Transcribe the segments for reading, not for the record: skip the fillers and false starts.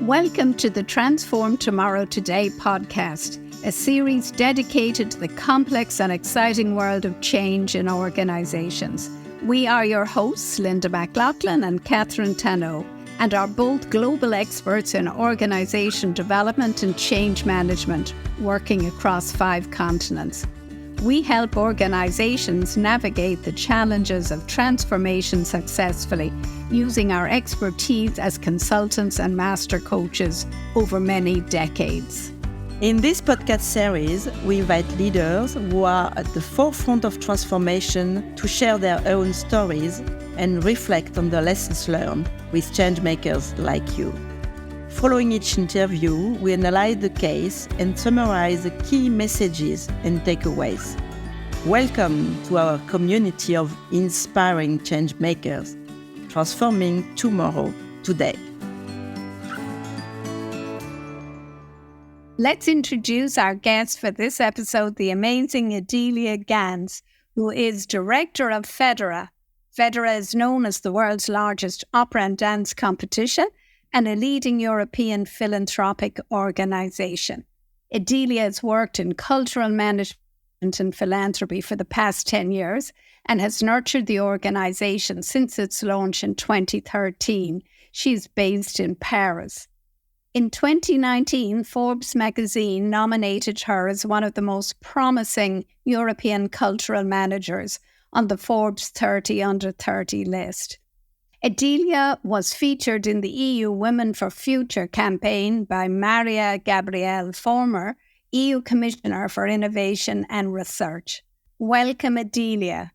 Welcome to the Transform Tomorrow Today podcast, a series dedicated to the complex and exciting world of change in organizations. We are your hosts, Linda McLaughlin and Catherine Tano, and are both global experts in organization development and change management, working across 5 continents. We help organizations navigate the challenges of transformation successfully, using our expertise as consultants and master coaches over many decades. In this podcast series, we invite leaders who are at the forefront of transformation to share their own stories and reflect on the lessons learned with changemakers like you. Following each interview, we analyze the case and summarize the key messages and takeaways. Welcome to our community of inspiring changemakers, transforming tomorrow today. Let's introduce our guest for this episode, the amazing Edilia Gänz, who is director of Fedora. Fedora is known as the world's largest opera and dance competition and a leading European philanthropic organization. Edilia has worked in cultural management and philanthropy for the past 10 years and has nurtured the organization since its launch in 2013. She's based in Paris. In 2019, Forbes magazine nominated her as one of the most promising European cultural managers on the Forbes 30 Under 30 list. Edilia was featured in the EU Women for Future campaign by Maria Gabriel, former EU Commissioner for Innovation and Research. Welcome, Edilia.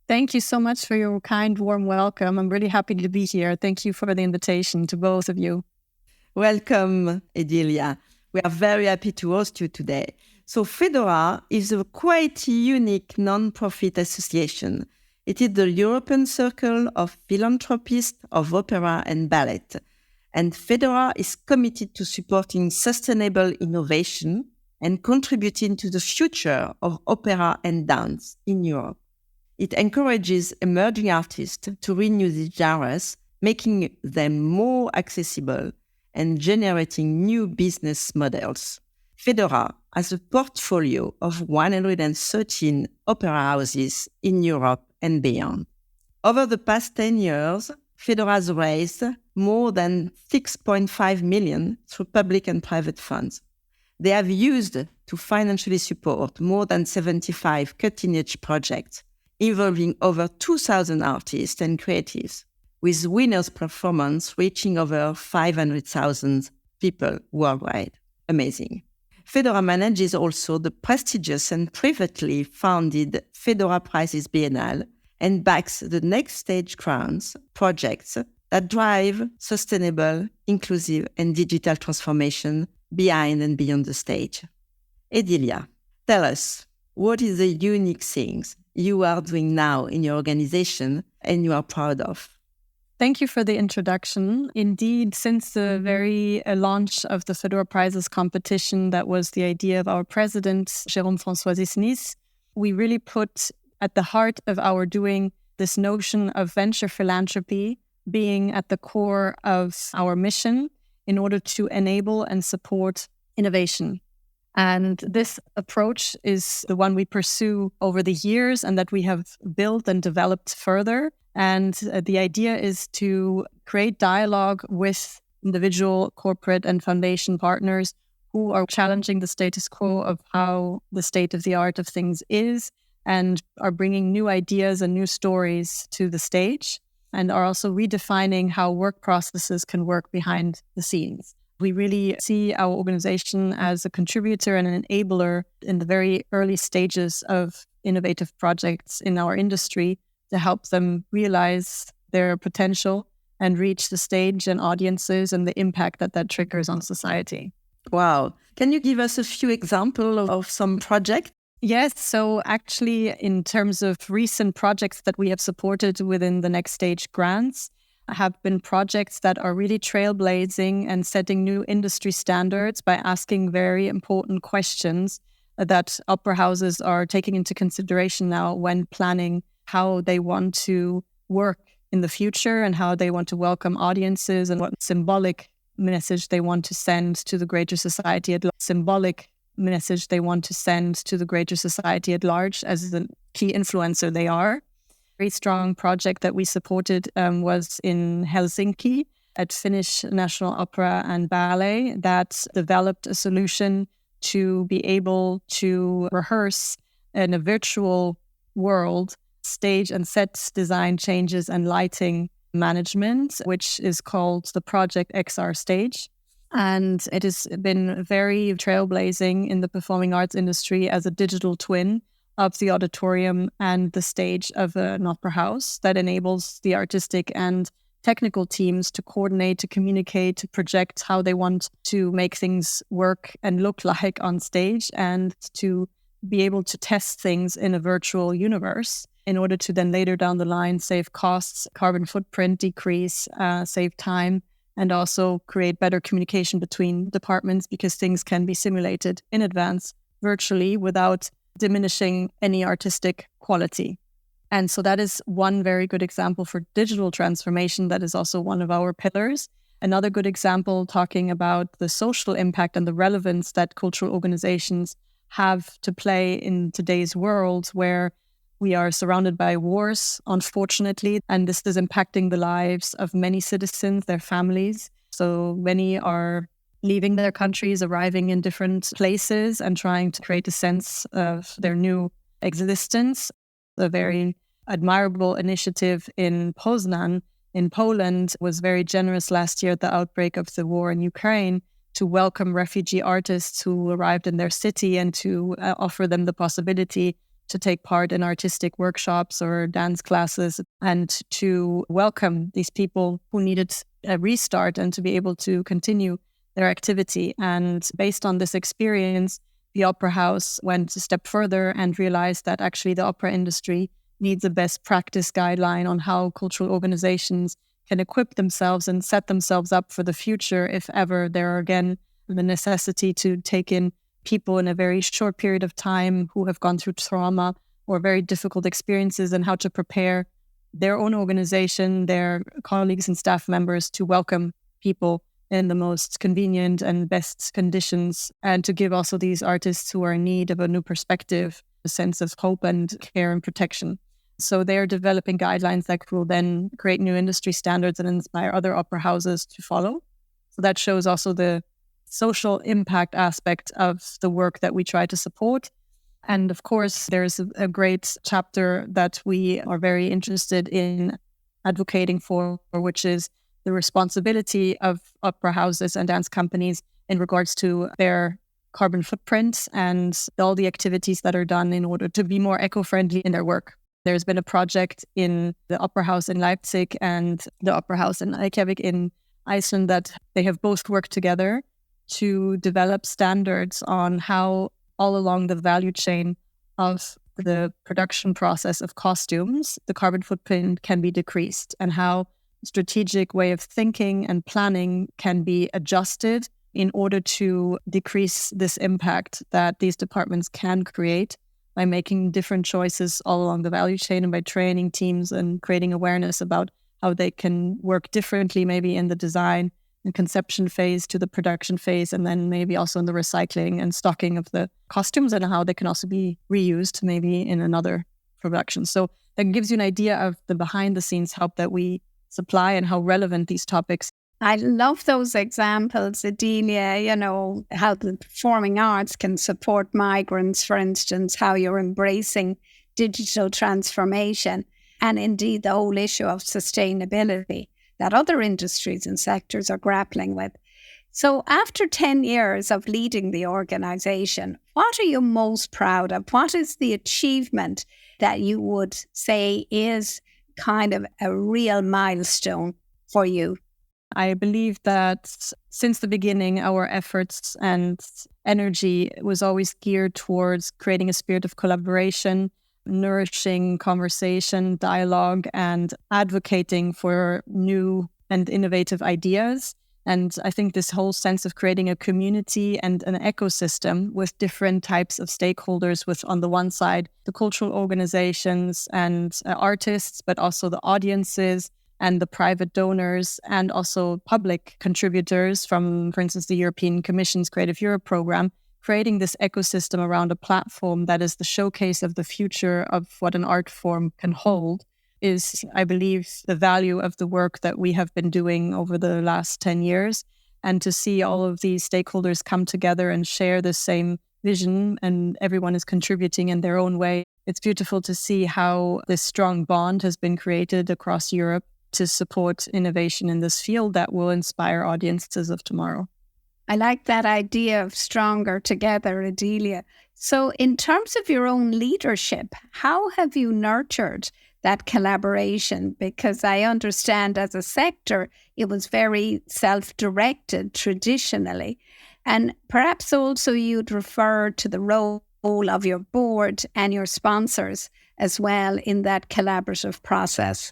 Thank you so much for your kind, warm welcome. I'm really happy to be here. Thank you for the invitation to both of you. Welcome, Edilia. We are very happy to host you today. So Fedora is a quite unique non-profit association. It is the European Circle of Philanthropists of Opera and Ballet. And Fedora is committed to supporting sustainable innovation and contributing to the future of opera and dance in Europe. It encourages emerging artists to renew these genres, making them more accessible and generating new business models. Fedora has a portfolio of 113 opera houses in Europe and beyond. Over the past 10 years, Fedora has raised more than 6.5 million through public and private funds. They have used to financially support more than 75 cutting-edge projects involving over 2,000 artists and creatives, with winners' performance reaching over 500,000 people worldwide. Amazing. Fedora manages also the prestigious and privately funded Fedora Prizes Biennale and backs the Next Stage Grants projects that drive sustainable, inclusive, and digital transformation behind and beyond the stage. Edilia, tell us, what is the unique things you are doing now in your organization and you are proud of? Thank you for the introduction. Indeed, since the very launch of the Fedora Prizes competition, that was the idea of our president, Jérôme François-Isnis, we really put at the heart of our doing this notion of venture philanthropy being at the core of our mission in order to enable and support innovation. And this approach is the one we pursue over the years and that we have built and developed further. And the idea is to create dialogue with individual, corporate, and foundation partners who are challenging the status quo of how the state of the art of things is and are bringing new ideas and new stories to the stage and are also redefining how work processes can work behind the scenes. We really see our organization as a contributor and an enabler in the very early stages of innovative projects in our industry to help them realize their potential and reach the stage and audiences and the impact that that triggers on society. Wow. Can you give us a few examples of some projects? Yes. So actually, in terms of recent projects that we have supported within the Next Stage grants, have been projects that are really trailblazing and setting new industry standards by asking very important questions that opera houses are taking into consideration now when planning how they want to work in the future and how they want to welcome audiences and what symbolic message they want to send to the greater society at large, symbolic message they want to send to the greater society at large as the key influencer they are. Very strong project that we supported was in Helsinki at Finnish National Opera and Ballet that developed a solution to be able to rehearse in a virtual world stage and set design changes and lighting management, which is called the Project XR Stage. And it has been very trailblazing in the performing arts industry as a digital twin of the auditorium and the stage of an opera house that enables the artistic and technical teams to coordinate, to communicate, to project how they want to make things work and look like on stage, and to be able to test things in a virtual universe in order to then later down the line save costs, carbon footprint decrease, save time, and also create better communication between departments because things can be simulated in advance virtually without diminishing any artistic quality. And so that is one very good example for digital transformation. That is also one of our pillars. Another good example talking about the social impact and the relevance that cultural organizations have to play in today's world where we are surrounded by wars, unfortunately, and this is impacting the lives of many citizens, their families. So many are leaving their countries, arriving in different places and trying to create a sense of their new existence. A very admirable initiative in Poznan in Poland was very generous last year at the outbreak of the war in Ukraine to welcome refugee artists who arrived in their city and to offer them the possibility to take part in artistic workshops or dance classes and to welcome these people who needed a restart and to be able to continue their activity. And based on this experience, the Opera House went a step further and realized that actually the opera industry needs a best practice guideline on how cultural organizations can equip themselves and set themselves up for the future if ever there are again the necessity to take in people in a very short period of time who have gone through trauma or very difficult experiences, and how to prepare their own organization, their colleagues and staff members to welcome people in the most convenient and best conditions, and to give also these artists who are in need of a new perspective, a sense of hope and care and protection. So they're developing guidelines that will then create new industry standards and inspire other opera houses to follow. So that shows also the social impact aspect of the work that we try to support. And of course, there's a great chapter that we are very interested in advocating for, which is the responsibility of opera houses and dance companies in regards to their carbon footprint and all the activities that are done in order to be more eco-friendly in their work. There's been a project in the Opera House in Leipzig and the Opera House in Reykjavik in Iceland that they have both worked together to develop standards on how all along the value chain of the production process of costumes, the carbon footprint can be decreased, and how strategic way of thinking and planning can be adjusted in order to decrease this impact that these departments can create by making different choices all along the value chain and by training teams and creating awareness about how they can work differently, maybe in the design and conception phase to the production phase, and then maybe also in the recycling and stocking of the costumes, and how they can also be reused maybe in another production. So that gives you an idea of the behind the scenes help that we supply and how relevant these topics. I love those examples, Edilia, how the performing arts can support migrants, for instance, how you're embracing digital transformation, and indeed the whole issue of sustainability that other industries and sectors are grappling with. So after 10 years of leading the organization, what are you most proud of? What is the achievement that you would say is kind of a real milestone for you? I believe that since the beginning, our efforts and energy was always geared towards creating a spirit of collaboration, nourishing conversation, dialogue, and advocating for new and innovative ideas. And I think this whole sense of creating a community and an ecosystem with different types of stakeholders, with on the one side, the cultural organizations and artists, but also the audiences and the private donors and also public contributors from, for instance, the European Commission's Creative Europe program, creating this ecosystem around a platform that is the showcase of the future of what an art form can hold is, I believe, the value of the work that we have been doing over the last 10 years. And to see all of these stakeholders come together and share the same vision and everyone is contributing in their own way. It's beautiful to see how this strong bond has been created across Europe to support innovation in this field that will inspire audiences of tomorrow. I like that idea of stronger together, Edilia. So in terms of your own leadership, how have you nurtured that collaboration? Because I understand as a sector, it was very self-directed traditionally. And perhaps also you'd refer to the role of your board and your sponsors as well in that collaborative process.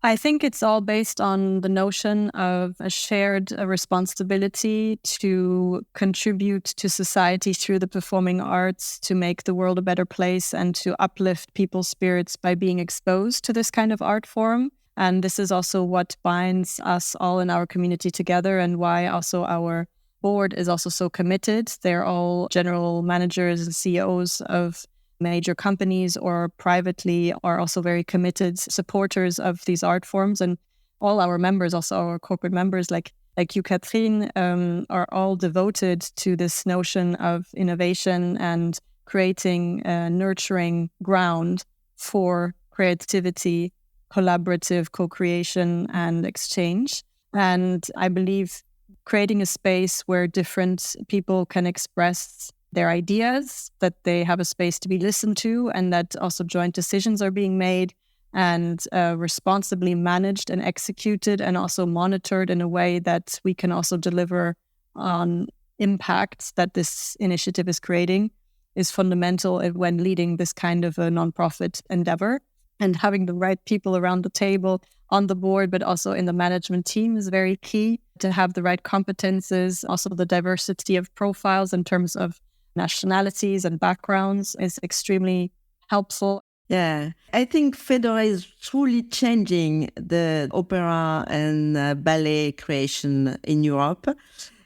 I think it's all based on the notion of a shared responsibility to contribute to society through the performing arts, to make the world a better place and to uplift people's spirits by being exposed to this kind of art form. And this is also what binds us all in our community together and why also our board is also so committed. They're all general managers and CEOs of major companies or privately are also very committed supporters of these art forms. And all our members, also our corporate members like you, Catherine, are all devoted to this notion of innovation and creating a nurturing ground for creativity, collaborative co-creation and exchange. And I believe creating a space where different people can express their ideas, that they have a space to be listened to, and that also joint decisions are being made and responsibly managed and executed and also monitored in a way that we can also deliver on impacts that this initiative is creating is fundamental when leading this kind of a nonprofit endeavor. And having the right people around the table on the board, but also in the management team is very key to have the right competences. Also, the diversity of profiles in terms of nationalities and backgrounds is extremely helpful. Yeah, I think Fedora is truly changing the opera and ballet creation in Europe.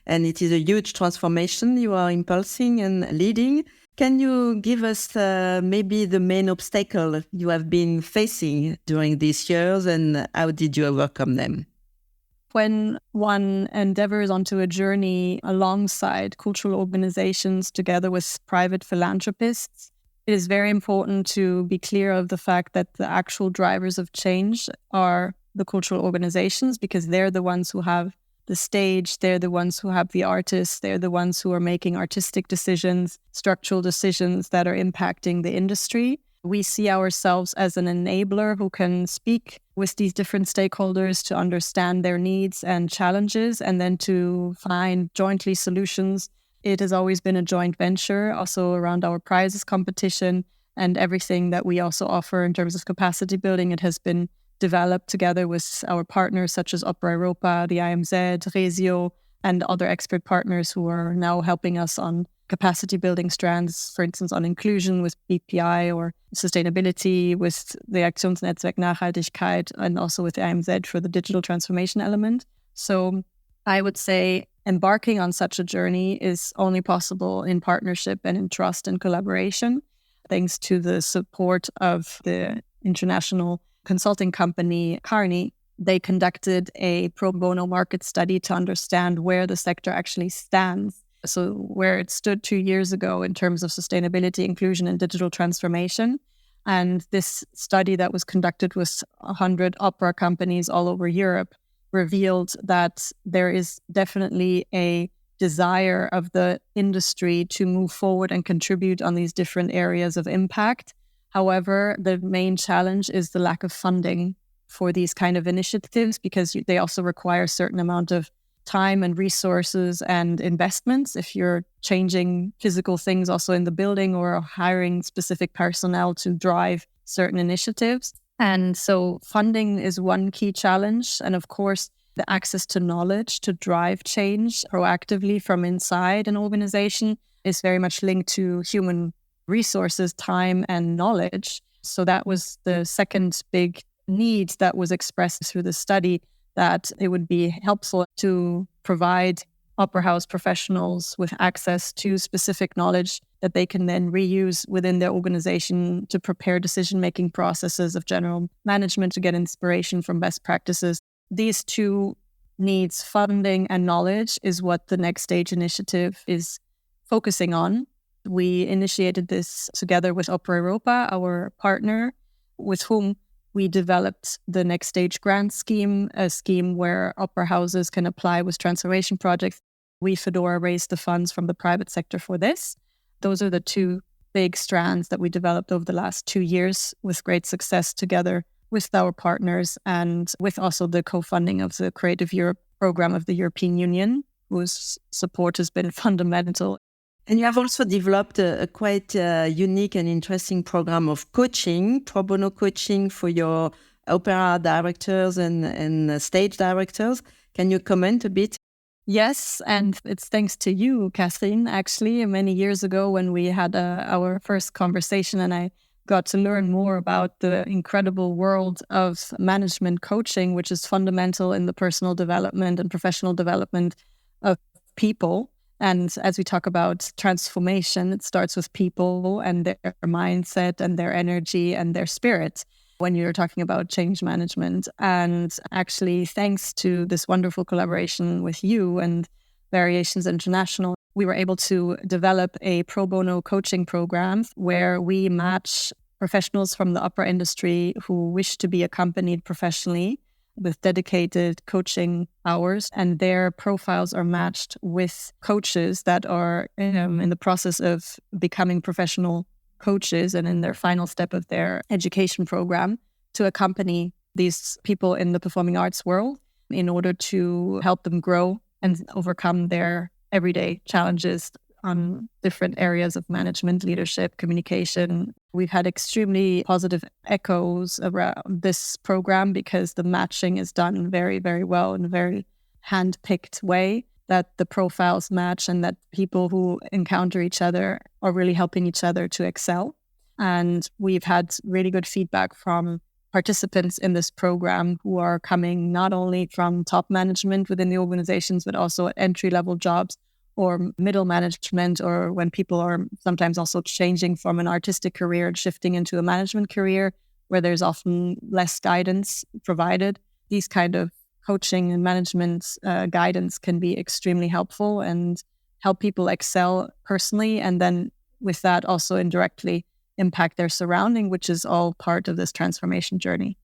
And it is a huge transformation you are impulsing and leading. Can you give us maybe the main obstacle you have been facing during these years and how did you overcome them? When one endeavors onto a journey alongside cultural organizations together with private philanthropists, it is very important to be clear of the fact that the actual drivers of change are the cultural organizations, because they're the ones who have the stage, they're the ones who have the artists, they're the ones who are making artistic decisions, structural decisions that are impacting the industry. We see ourselves as an enabler who can speak with these different stakeholders to understand their needs and challenges and then to find jointly solutions. It has always been a joint venture, also around our prizes competition and everything that we also offer in terms of capacity building. It has been developed together with our partners such as Opera Europa, the IMZ, Resio, and other expert partners who are now helping us on capacity building strands, for instance, on inclusion with BPI or sustainability with the Aktionsnetzwerk Nachhaltigkeit and also with the IMZ for the digital transformation element. So I would say embarking on such a journey is only possible in partnership and in trust and collaboration, thanks to the support of the international consulting company Kearney. They conducted a pro bono market study to understand where the sector actually stands. So where it stood 2 years ago in terms of sustainability, inclusion, and digital transformation. And this study that was conducted with 100 opera companies all over Europe revealed that there is definitely a desire of the industry to move forward and contribute on these different areas of impact. However, the main challenge is the lack of funding for these kind of initiatives, because they also require a certain amount of time and resources and investments if you're changing physical things also in the building or hiring specific personnel to drive certain initiatives. And so funding is one key challenge. And of course, the access to knowledge to drive change proactively from inside an organization is very much linked to human resources, time and knowledge. So that was the second big need that was expressed through the study that it would be helpful to provide opera house professionals with access to specific knowledge that they can then reuse within their organization to prepare decision-making processes of general management, to get inspiration from best practices. These two needs, funding and knowledge, is what the Next Stage initiative is focusing on. We initiated this together with Opera Europa, our partner, with whom we developed the Next Stage grant scheme, a scheme where opera houses can apply with transformation projects. We, Fedora, raised the funds from the private sector for this. Those are the two big strands that we developed over the last 2 years with great success together with our partners and with also the co-funding of the Creative Europe program of the European Union, whose support has been fundamental. And you have also developed a quite unique and interesting program of coaching, pro bono coaching for your opera directors and stage directors. Can you comment a bit? Yes, and it's thanks to you, Catherine, actually, many years ago when we had our first conversation and I got to learn more about the incredible world of management coaching, which is fundamental in the personal development and professional development of people. And as we talk about transformation, it starts with people and their mindset and their energy and their spirit when you're talking about change management. And actually, thanks to this wonderful collaboration with you and Variations International, we were able to develop a pro bono coaching program where we match professionals from the opera industry who wish to be accompanied professionally with dedicated coaching hours, and their profiles are matched with coaches that are in the process of becoming professional coaches and in their final step of their education program to accompany these people in the performing arts world in order to help them grow and overcome their everyday challenges on different areas of management, leadership, communication. We've had extremely positive echoes around this program because the matching is done very, very well in a very hand-picked way, that the profiles match and that people who encounter each other are really helping each other to excel. And we've had really good feedback from participants in this program who are coming not only from top management within the organizations, but also at entry-level jobs or middle management, or when people are sometimes also changing from an artistic career and shifting into a management career where there's often less guidance provided. These kind of coaching and management guidance can be extremely helpful and help people excel personally, and then with that also indirectly impact their surrounding, which is all part of this transformation journey.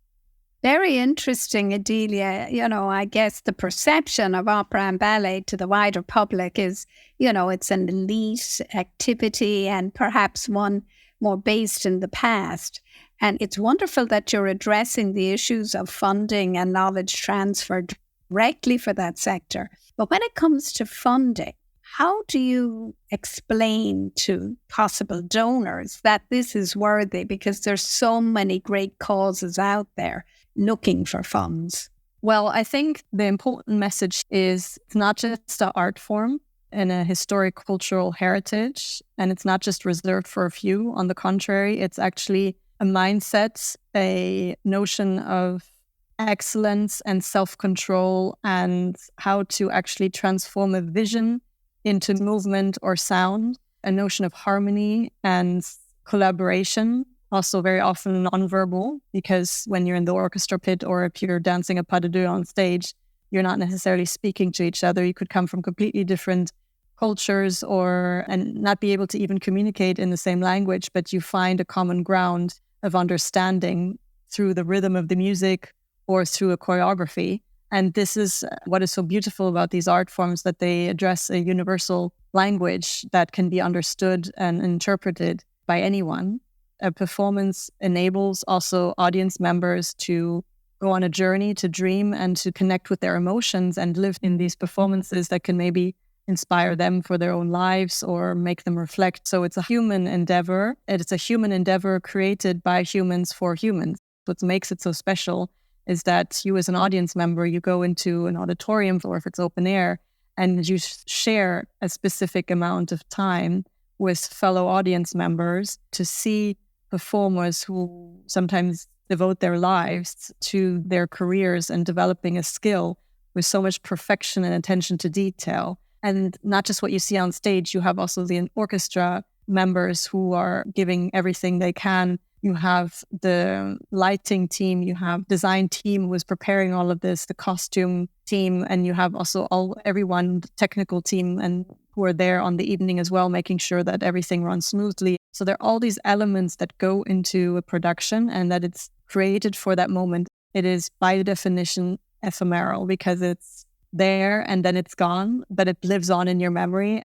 Very interesting, Edilia. I guess the perception of opera and ballet to the wider public is, it's an elite activity and perhaps one more based in the past. And it's wonderful that you're addressing the issues of funding and knowledge transfer directly for that sector. But when it comes to funding, how do you explain to possible donors that this is worthy? Because there's so many great causes out there looking for funds. Well, I think the important message is it's not just an art form and a historic cultural heritage, and it's not just reserved for a few. On the contrary, it's actually a mindset, a notion of excellence and self-control, and how to actually transform a vision into movement or sound, a notion of harmony and collaboration. Also very often nonverbal, because when you're in the orchestra pit or if you're dancing a pas de deux on stage, you're not necessarily speaking to each other. You could come from completely different cultures and not be able to even communicate in the same language, but you find a common ground of understanding through the rhythm of the music or through a choreography. And this is what is so beautiful about these art forms, that they address a universal language that can be understood and interpreted by anyone. A performance enables also audience members to go on a journey, to dream and to connect with their emotions and live in these performances that can maybe inspire them for their own lives or make them reflect. So it's a human endeavor. It's a human endeavor created by humans for humans. What makes it so special is that you as an audience member, you go into an auditorium, or if it's open air, and you share a specific amount of time with fellow audience members to see performers who sometimes devote their lives to their careers and developing a skill with so much perfection and attention to detail. And not just what you see on stage, you have also the orchestra members who are giving everything they can. You have the lighting team, you have design team who is preparing all of this, the costume team, and you have also everyone, the technical team, and who are there on the evening as well, making sure that everything runs smoothly. So there are all these elements that go into a production and that it's created for that moment. It is by definition ephemeral because it's there and then it's gone, but it lives on in your memory.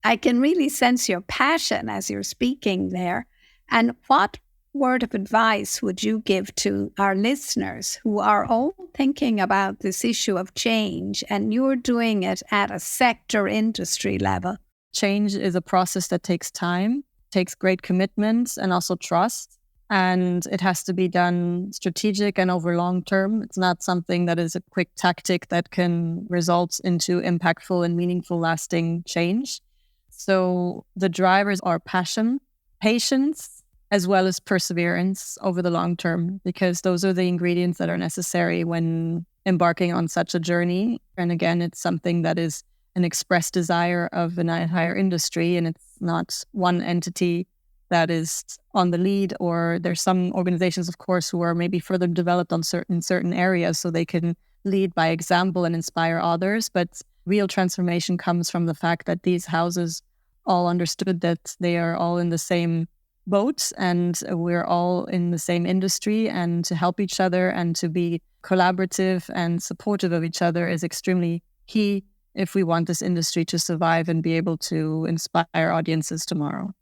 I can really sense your passion as you're speaking there. And what word of advice would you give to our listeners who are all thinking about this issue of change, and you're doing it at a sector industry level? Change is a process that takes time, takes great commitment and also trust. And it has to be done strategic and over long term. It's not something that is a quick tactic that can result into impactful and meaningful lasting change. So the drivers are passion, patience, as well as perseverance over the long term, because those are the ingredients that are necessary when embarking on such a journey. And again, it's something that is an expressed desire of an entire industry, and it's not one entity that is on the lead, or there's some organizations, of course, who are maybe further developed on certain areas so they can lead by example and inspire others. But real transformation comes from the fact that these houses all understood that they are all in the same boat and we're all in the same industry, and to help each other and to be collaborative and supportive of each other is extremely key if we want this industry to survive and be able to inspire audiences tomorrow.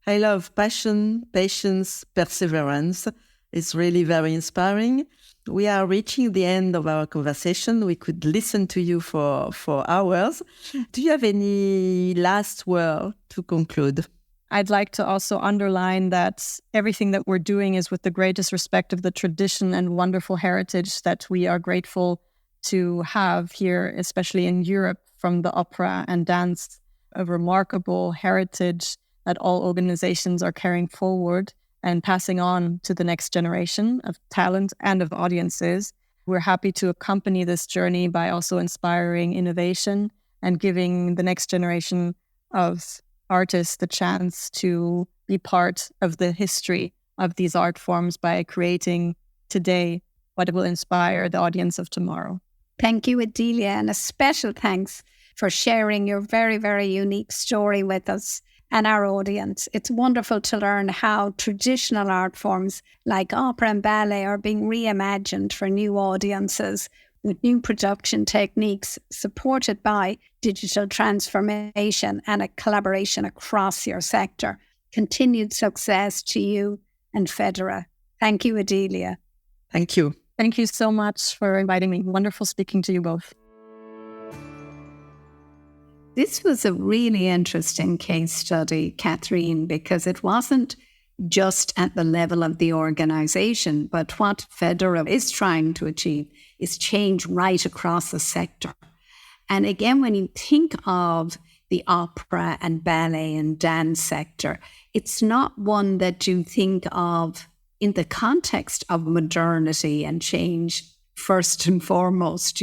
I love passion, patience, perseverance. It's really very inspiring. We are reaching the end of our conversation. We could listen to you for hours. Do you have any last word to conclude? I'd like to also underline that everything that we're doing is with the greatest respect of the tradition and wonderful heritage that we are grateful to have here, especially in Europe, from the opera and dance, a remarkable heritage that all organizations are carrying forward and passing on to the next generation of talent and of audiences. We're happy to accompany this journey by also inspiring innovation and giving the next generation of artists the chance to be part of the history of these art forms by creating today what will inspire the audience of tomorrow. Thank you, Edilia, and a special thanks for sharing your very, very unique story with us and our audience. It's wonderful to learn how traditional art forms like opera and ballet are being reimagined for new audiences with new production techniques supported by digital transformation and a collaboration across your sector. Continued success to you and Fedora. Thank you, Edilia. Thank you. Thank you so much for inviting me. Wonderful speaking to you both. This was a really interesting case study, Catherine, because it wasn't just at the level of the organization, but what Fedora is trying to achieve is change right across the sector. And again, when you think of the opera and ballet and dance sector, it's not one that you think of in the context of modernity and change first and foremost,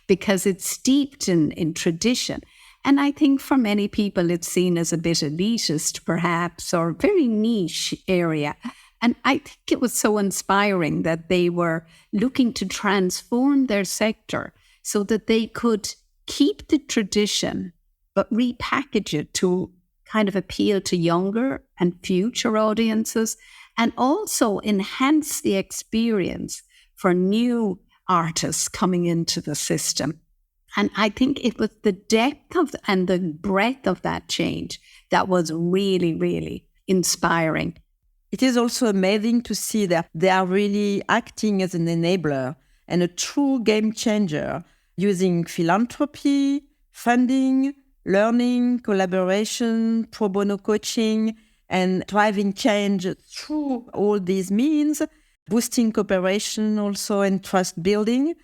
because it's steeped in tradition. And I think for many people, it's seen as a bit elitist, perhaps, or very niche area. And I think it was so inspiring that they were looking to transform their sector so that they could keep the tradition, but repackage it to kind of appeal to younger and future audiences, and also enhance the experience for new artists coming into the system. And I think it was the depth of and the breadth of that change that was really, really inspiring. It is also amazing to see that they are really acting as an enabler and a true game changer, using philanthropy, funding, learning, collaboration, pro bono coaching, and driving change through all these means, boosting cooperation also and trust building.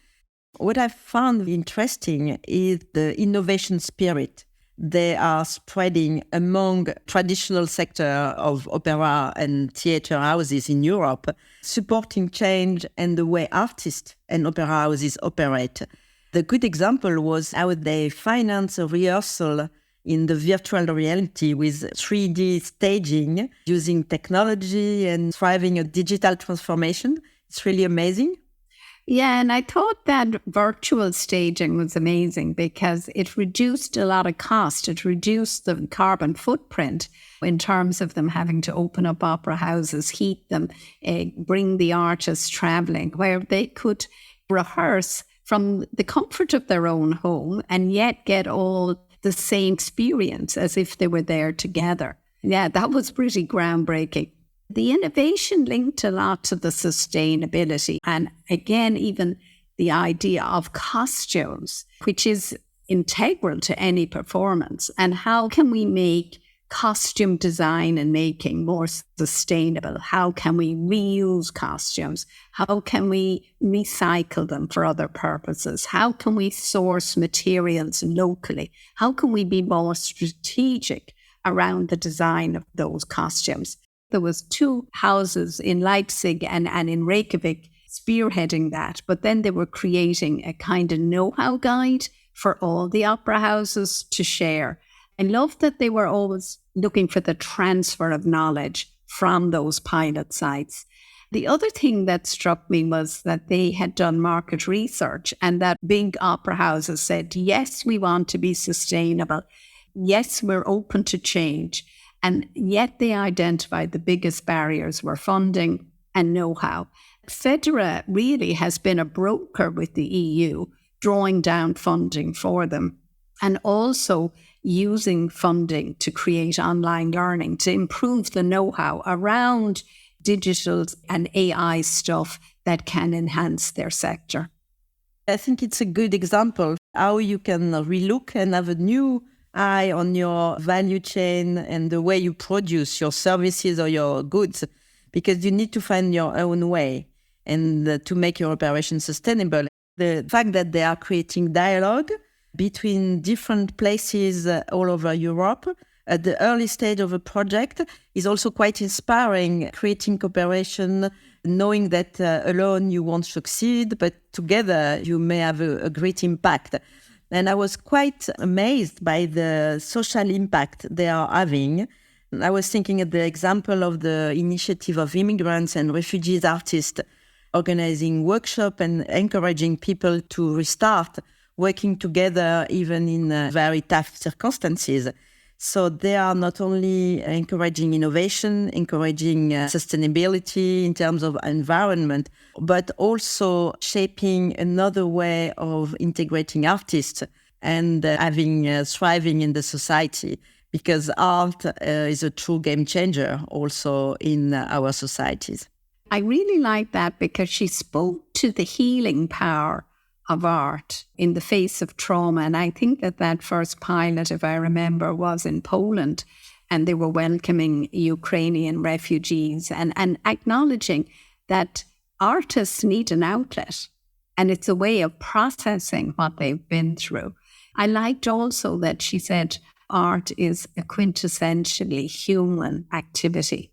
What I found interesting is the innovation spirit they are spreading among traditional sector of opera and theater houses in Europe, supporting change and the way artists and opera houses operate. The good example was how they finance a rehearsal in the virtual reality with 3D staging using technology and driving a digital transformation. It's really amazing. Yeah, and I thought that virtual staging was amazing because it reduced a lot of cost. It reduced the carbon footprint in terms of them having to open up opera houses, heat them, bring the artists traveling, where they could rehearse from the comfort of their own home and yet get all the same experience as if they were there together. Yeah, that was pretty groundbreaking. The innovation linked a lot to the sustainability and again, even the idea of costumes, which is integral to any performance. And how can we make costume design and making more sustainable? How can we reuse costumes? How can we recycle them for other purposes? How can we source materials locally? How can we be more strategic around the design of those costumes? There was 2 houses in Leipzig and in Reykjavik spearheading that, but then they were creating a kind of know-how guide for all the opera houses to share. I love that they were always looking for the transfer of knowledge from those pilot sites. The other thing that struck me was that they had done market research and that big opera houses said, yes, we want to be sustainable. Yes, we're open to change. And yet they identified the biggest barriers were funding and know-how. Fedora really has been a broker with the EU, drawing down funding for them and also using funding to create online learning, to improve the know-how around digital and AI stuff that can enhance their sector. I think it's a good example how you can relook and have a new eye on your value chain and the way you produce your services or your goods, because you need to find your own way and to make your operation sustainable. The fact that they are creating dialogue between different places all over Europe at the early stage of a project is also quite inspiring, creating cooperation, knowing that alone you won't succeed, but together you may have a great impact. And I was quite amazed by the social impact they are having. I was thinking of the example of the initiative of immigrants and refugees artists organizing workshops and encouraging people to restart working together even in very tough circumstances. So they are not only encouraging innovation, encouraging sustainability in terms of environment, but also shaping another way of integrating artists and having thriving in the society, because art is a true game changer also in our societies. I really like that because she spoke to the healing power of art in the face of trauma. And I think that first pilot, if I remember, was in Poland, and they were welcoming Ukrainian refugees and acknowledging that artists need an outlet and it's a way of processing what they've been through. I liked also that she said art is a quintessentially human activity.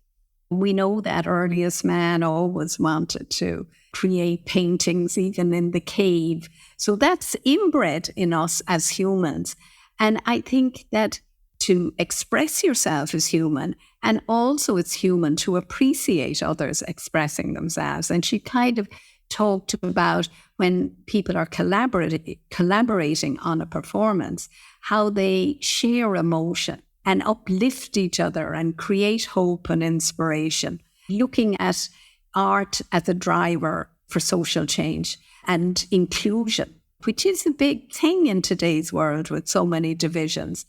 We know that earliest man always wanted to create paintings, even in the cave. So that's inbred in us as humans. And I think that to express yourself as human, and also it's human to appreciate others expressing themselves. And she kind of talked about when people are collaborating on a performance, how they share emotion and uplift each other and create hope and inspiration. Looking at art as a driver for social change and inclusion, which is a big thing in today's world with so many divisions.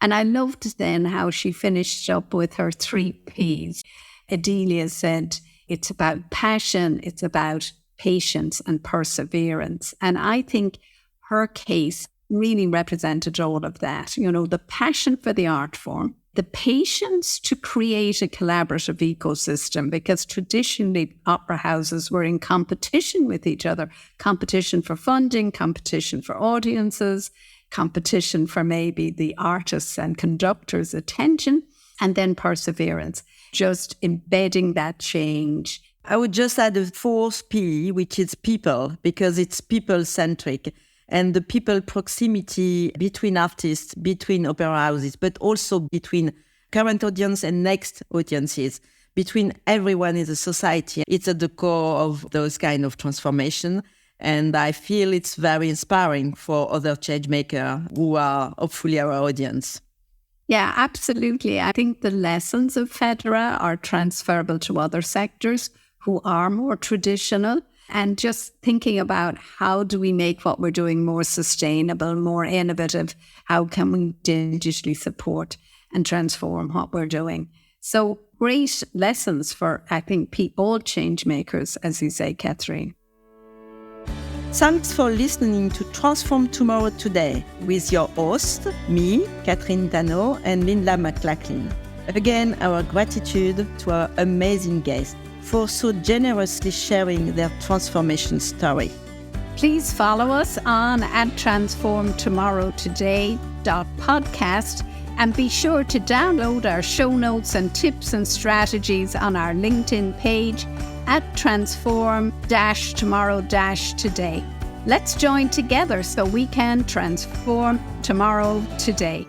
And I loved then how she finished up with her 3 Ps. Edilia said, it's about passion, it's about patience and perseverance. And I think her case really represented all of that. You know, the passion for the art form, the patience to create a collaborative ecosystem, because traditionally opera houses were in competition with each other, competition for funding, competition for audiences, competition for maybe the artists and conductors' attention, and then perseverance, just embedding that change. I would just add a fourth P, which is people, because it's people-centric. And the people proximity between artists, between opera houses, but also between current audience and next audiences, between everyone in the society. It's at the core of those kind of transformation. And I feel it's very inspiring for other change makers who are hopefully our audience. Yeah, absolutely. I think the lessons of Fedora are transferable to other sectors who are more traditional, and just thinking about how do we make what we're doing more sustainable, more innovative? How can we digitally support and transform what we're doing? So great lessons for, I think, all change makers, as you say, Catherine. Thanks for listening to Transform Tomorrow Today with your host, me, Catherine Dano, and Linda McLachlan. Again, our gratitude to our amazing guests for so generously sharing their transformation story. Please follow us on @transformtomorrowtoday.podcast and be sure to download our show notes and tips and strategies on our LinkedIn page @transform-tomorrow-today. Let's join together so we can transform tomorrow today.